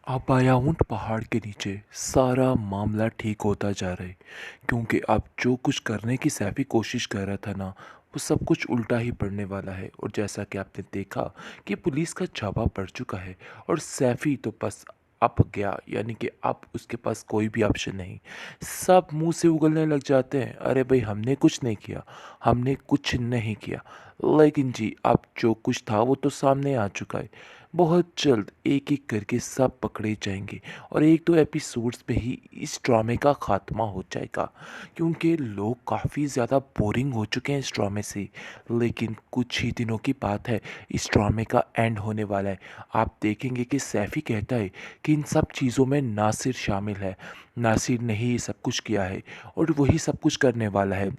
अपायाउंट पहाड़ के नीचे सारा मामला ठीक होता जा रहा है क्योंकि अब जो कुछ करने की सैफी कोशिश कर रहा था ना वो सब कुछ उल्टा ही पड़ने वाला है। और जैसा कि आपने देखा कि पुलिस का छापा पड़ चुका है और सैफी तो बस अब गया, यानी कि अब उसके पास कोई भी ऑप्शन नहीं। सब मुंह से उगलने लग जाते हैं, अरे भाई हमने कुछ नहीं किया, हमने कुछ नहीं किया। लेकिन जी अब जो कुछ था वो तो सामने आ चुका है। बहुत जल्द एक एक करके सब पकड़े जाएंगे और एक दो एपिसोड्स पे ही इस ड्रामे का खात्मा हो जाएगा क्योंकि लोग काफ़ी ज़्यादा बोरिंग हो चुके हैं इस ड्रामे से। लेकिन कुछ ही दिनों की बात है, इस ड्रामे का एंड होने वाला है। आप देखेंगे कि सैफ़ी कहता है कि इन सब चीज़ों में नासिर शामिल है, नासिर ने ही ये सब कुछ किया है और वही सब कुछ करने वाला है।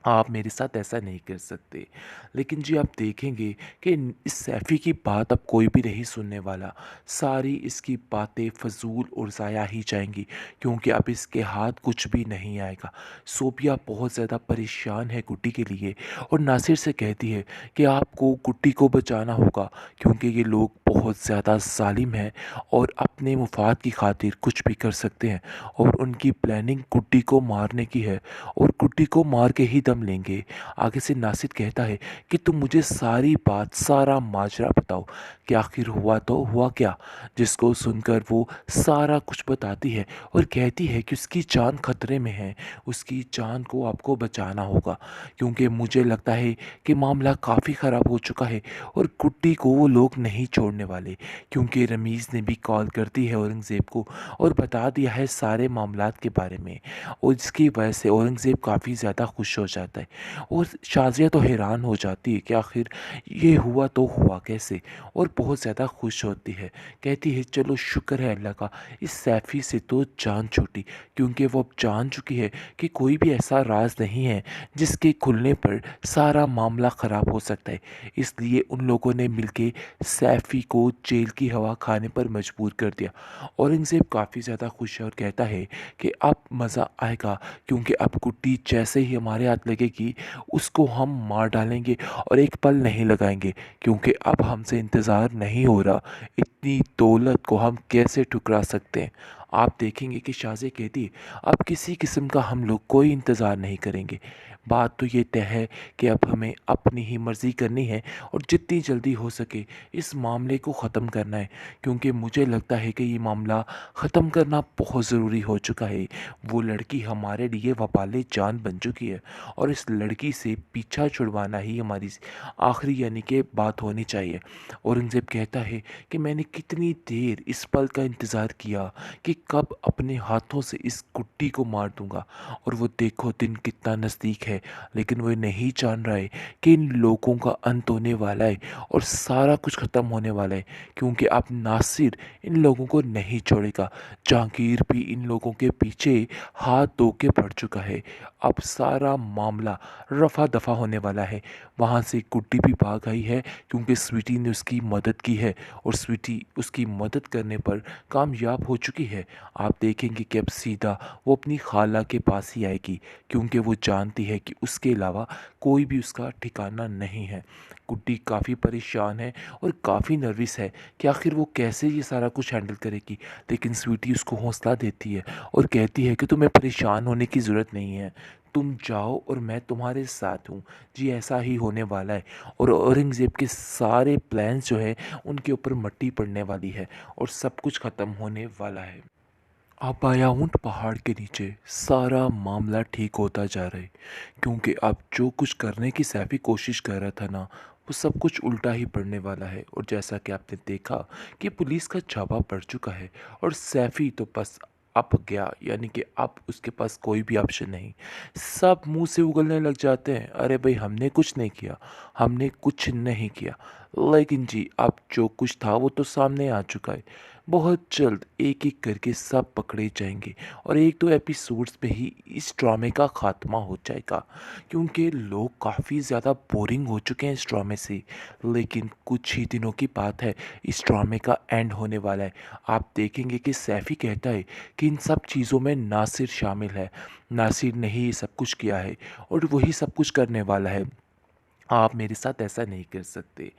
आप मेरे साथ ऐसा नहीं कर सकते। लेकिन जी आप देखेंगे कि इस सैफ़ी की बात अब कोई भी नहीं सुनने वाला। सारी इसकी बातें फ़ज़ूल और ज़ाया ही जाएंगी क्योंकि अब इसके हाथ कुछ भी नहीं आएगा। सोबिया बहुत ज़्यादा परेशान है गुड्डी के लिए और नासिर से कहती है कि आपको गुड्डी को बचाना होगा क्योंकि ये लोग बहुत ज़्यादा ज़ालिम हैं और अपने मुफाद की खातिर कुछ भी कर सकते हैं और उनकी प्लानिंग गुड्डी को मारने की है और गुड्डी को मार के ही दम लेंगे। आगे से नासिर कहता है कि तुम मुझे सारी बात, सारा माजरा बताओ कि आखिर हुआ तो हुआ क्या। जिसको सुनकर वो सारा कुछ बताती है और कहती है कि उसकी जान खतरे में है, उसकी जान को आपको बचाना होगा क्योंकि मुझे लगता है कि मामला काफ़ी ख़राब हो चुका है और गुड्डी को वो लोग नहीं छोड़ने वाले क्योंकि रमीज़ ने भी कॉल कर दी है औरंगज़ेब को और बता दिया है सारे मामलात के बारे में। और इसकी वजह से औरंगज़ेब काफ़ी ज़्यादा खुश हो जाता है और शाज़िया तो हैरान हो जाती है कि आखिर ये हुआ तो हुआ कैसे, और बहुत ज़्यादा खुश होती है। कहती है चलो शुक्र है अल्लाह का, इस सैफ़ी से तो जान छूटी क्योंकि वो अब जान चुकी है कि कोई भी ऐसा राज नहीं है जिसके खुलने पर सारा मामला ख़राब हो सकता है। इसलिए उन लोगों ने मिलके सैफ़ी को जेल की हवा खाने पर मजबूर कर दिया। औरंगज़ेब काफ़ी ज़्यादा खुश है और कहता है कि अब मज़ा आएगा क्योंकि अब गुड्डी जैसे ही हमारे हाथ लगेगी उसको हम मार डालेंगे और एक पल नहीं लगाएंगे क्योंकि अब हमसे इंतज़ार नहीं हो रहा। इतनी दौलत को हम कैसे ठुकरा सकते हैं। आप देखेंगे कि शाज़े कहती है अब किसी किस्म का हम लोग कोई इंतज़ार नहीं करेंगे। बात तो ये तय है कि अब हमें अपनी ही मर्ज़ी करनी है और जितनी जल्दी हो सके इस मामले को ख़त्म करना है क्योंकि मुझे लगता है कि ये मामला ख़त्म करना बहुत ज़रूरी हो चुका है। वो लड़की हमारे लिए वबाले जान बन चुकी है और इस लड़की से पीछा छुड़वाना ही हमारी आखिरी यानी कि बात होनी चाहिए। औरंगज़ेब कहता है कि मैंने कितनी देर इस पल का इंतज़ार किया कि कब अपने हाथों से इस गुड्डी को मार दूंगा और वो देखो दिन कितना नज़दीक है। लेकिन वो नहीं जान रहा है कि इन लोगों का अंत होने वाला है और सारा कुछ ख़त्म होने वाला है क्योंकि अब नासिर इन लोगों को नहीं छोड़ेगा। जहांगीर भी इन लोगों के पीछे हाथ धो के पड़ चुका है। अब सारा मामला रफा दफा होने वाला है। वहाँ से गुड्डी भी भाग आई है क्योंकि स्वीटी ने उसकी मदद की है और स्वीटी उसकी मदद करने पर कामयाब हो चुकी है। आप देखेंगे कि अब सीधा वो अपनी खाला के पास ही आएगी क्योंकि वो जानती है कि उसके अलावा कोई भी उसका ठिकाना नहीं है। गुड्डी काफ़ी परेशान है और काफ़ी नर्वस है कि आखिर वो कैसे ये सारा कुछ हैंडल करेगी। लेकिन स्वीटी उसको हौसला देती है और कहती है कि तुम्हें परेशान होने की ज़रूरत नहीं है, तुम जाओ और मैं तुम्हारे साथ हूँ। जी ऐसा ही होने वाला है और औरंगज़ेब के सारे प्लान्स जो है उनके ऊपर मट्टी पड़ने वाली है और सब कुछ ख़त्म होने वाला है। अपायाउंट पहाड़ के नीचे सारा मामला ठीक होता जा रहा है क्योंकि अब जो कुछ करने की सैफी कोशिश कर रहा था ना वो सब कुछ उल्टा ही पड़ने वाला है। और जैसा कि आपने देखा कि पुलिस का छापा पड़ चुका है और सैफी तो बस अब गया, यानी कि अब उसके पास कोई भी ऑप्शन नहीं। सब मुंह से उगलने लग जाते हैं, अरे भाई हमने कुछ नहीं किया, हमने कुछ नहीं किया। लेकिन जी अब जो कुछ था वो तो सामने आ चुका है। बहुत जल्द एक एक करके सब पकड़े जाएंगे और एक दो एपिसोड्स में ही इस ड्रामे का खात्मा हो जाएगा क्योंकि लोग काफ़ी ज़्यादा बोरिंग हो चुके हैं इस ड्रामे से। लेकिन कुछ ही दिनों की बात है, इस ड्रामे का एंड होने वाला है। आप देखेंगे कि सैफ़ी कहता है कि इन सब चीज़ों में नासिर शामिल है, नासिर ने ही ये सब कुछ किया है और वही सब कुछ करने वाला है। आप मेरे साथ ऐसा नहीं कर सकते।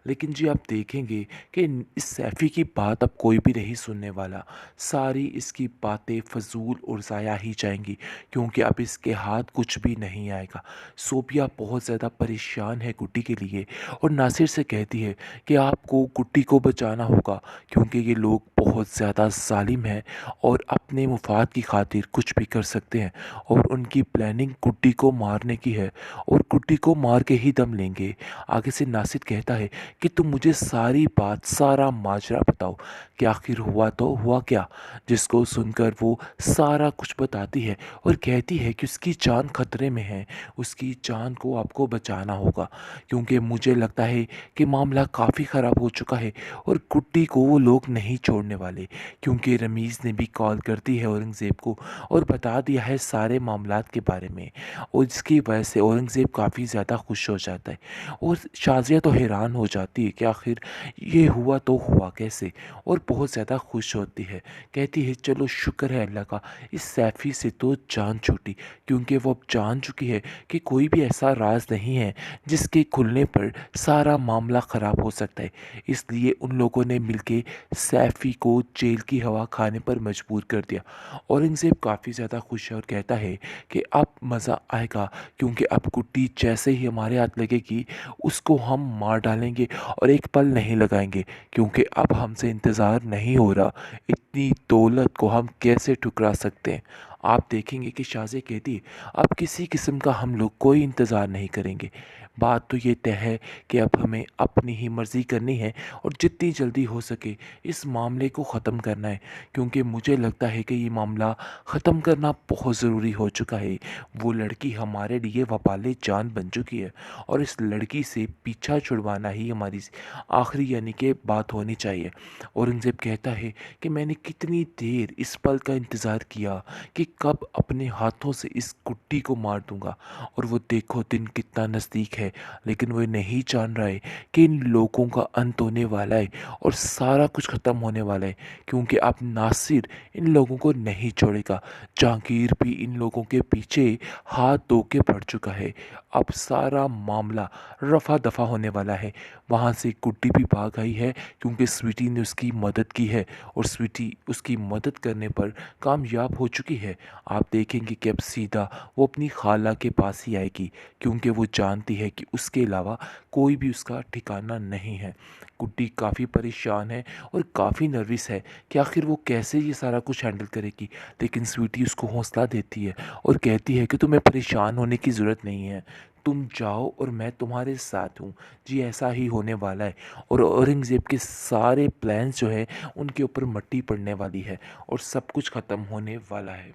लेकिन जी आप देखेंगे कि इस सैफ़ी की बात अब कोई भी नहीं सुनने वाला। सारी इसकी बातें फ़ज़ूल और ज़ाया ही जाएँगी, क्योंकि अब इसके हाथ कुछ भी नहीं आएगा। सोफिया बहुत ज़्यादा परेशान है गुड्डी के लिए और नासिर से कहती है कि आपको गुड्डी को बचाना होगा, क्योंकि ये लोग बहुत ज़्यादा ज़ालिम हैं और अपने मुफ़ाद की खातिर कुछ भी कर सकते हैं, और उनकी प्लानिंग गुड्डी को मारने की है और गुड्डी को मार के ही दम लेंगे। आगे से नासिर कहता है कि तुम मुझे सारी बात, सारा माजरा बताओ कि आखिर हुआ तो हुआ क्या? जिसको सुनकर वो सारा कुछ बताती है और कहती है कि उसकी जान खतरे में है, उसकी जान को आपको बचाना होगा, क्योंकि मुझे लगता है कि मामला काफ़ी ख़राब हो चुका है और गुड्डी को वो लोग नहीं छोड़ने वाले, क्योंकि रमीज़ ने भी कॉल कर दी है औरंगज़ेब को और बता दिया है सारे मामलात के बारे में, और इसकी वजह से औरंगज़ेब काफ़ी ज़्यादा खुश हो जाता है और शाज़िया तो हैरान हो जाती है कि आखिर ये हुआ तो हुआ कैसे, और बहुत ज़्यादा खुश होती है। कहती है चलो शुक्र है अल्लाह का, इस सैफ़ी से तो जान छूटी, क्योंकि वो अब जान चुकी है कि कोई भी ऐसा राज नहीं है जिसके खुलने पर सारा मामला ख़राब हो सकता है। इसलिए उन लोगों ने मिलके सैफ़ी को जेल की हवा खाने पर मजबूर कर दिया। औरंगज़ेब काफ़ी ज़्यादा खुश है और कहता है कि अब मज़ा आएगा, क्योंकि अब गुड्डी जैसे ही हमारे हाथ लगेगी उसको हम मार डालेंगे और एक पल नहीं लगाएंगे, क्योंकि अब हमसे इंतज़ार नहीं हो रहा। इतनी दौलत को हम कैसे ठुकरा सकते हैं? आप देखेंगे कि शाज़े कहती है अब किसी किस्म का हम लोग कोई इंतज़ार नहीं करेंगे। बात तो ये तय है कि अब हमें अपनी ही मर्ज़ी करनी है और जितनी जल्दी हो सके इस मामले को ख़त्म करना है, क्योंकि मुझे लगता है कि ये मामला ख़त्म करना बहुत ज़रूरी हो चुका है। वो लड़की हमारे लिए वबाले जान बन चुकी है और इस लड़की से पीछा छुड़वाना ही हमारी आखिरी यानी कि बात होनी चाहिए। औरंगज़ेब कहता है कि मैंने कितनी देर इस पल का इंतज़ार किया कि कब अपने हाथों से इस गुड्डी को मार दूंगा, और वो देखो दिन कितना नज़दीक है, लेकिन वो नहीं जान रहा है कि इन लोगों का अंत होने वाला है और सारा कुछ ख़त्म होने वाला है, क्योंकि अब नासिर इन लोगों को नहीं छोड़ेगा। जहांगीर भी इन लोगों के पीछे हाथ धो के पड़ चुका है। अब सारा मामला रफा दफा होने वाला है। वहाँ से गुड्डी भी भाग आई है, क्योंकि स्वीटी ने उसकी मदद की है और स्वीटी उसकी मदद करने पर कामयाब हो चुकी है। आप देखेंगे कि अब सीधा वो अपनी खाला के पास ही आएगी, क्योंकि वो जानती है कि उसके अलावा कोई भी उसका ठिकाना नहीं है। गुड्डी काफ़ी परेशान है और काफ़ी नर्वस है कि आखिर वो कैसे ये सारा कुछ हैंडल करेगी, लेकिन स्वीटी उसको हौसला देती है और कहती है कि तुम्हें परेशान होने की ज़रूरत नहीं है, तुम जाओ और मैं तुम्हारे साथ हूँ। जी ऐसा ही होने वाला है और औरंगज़ेब के सारे प्लान्स जो है उनके ऊपर मट्टी पड़ने वाली है और सब कुछ ख़त्म होने वाला है।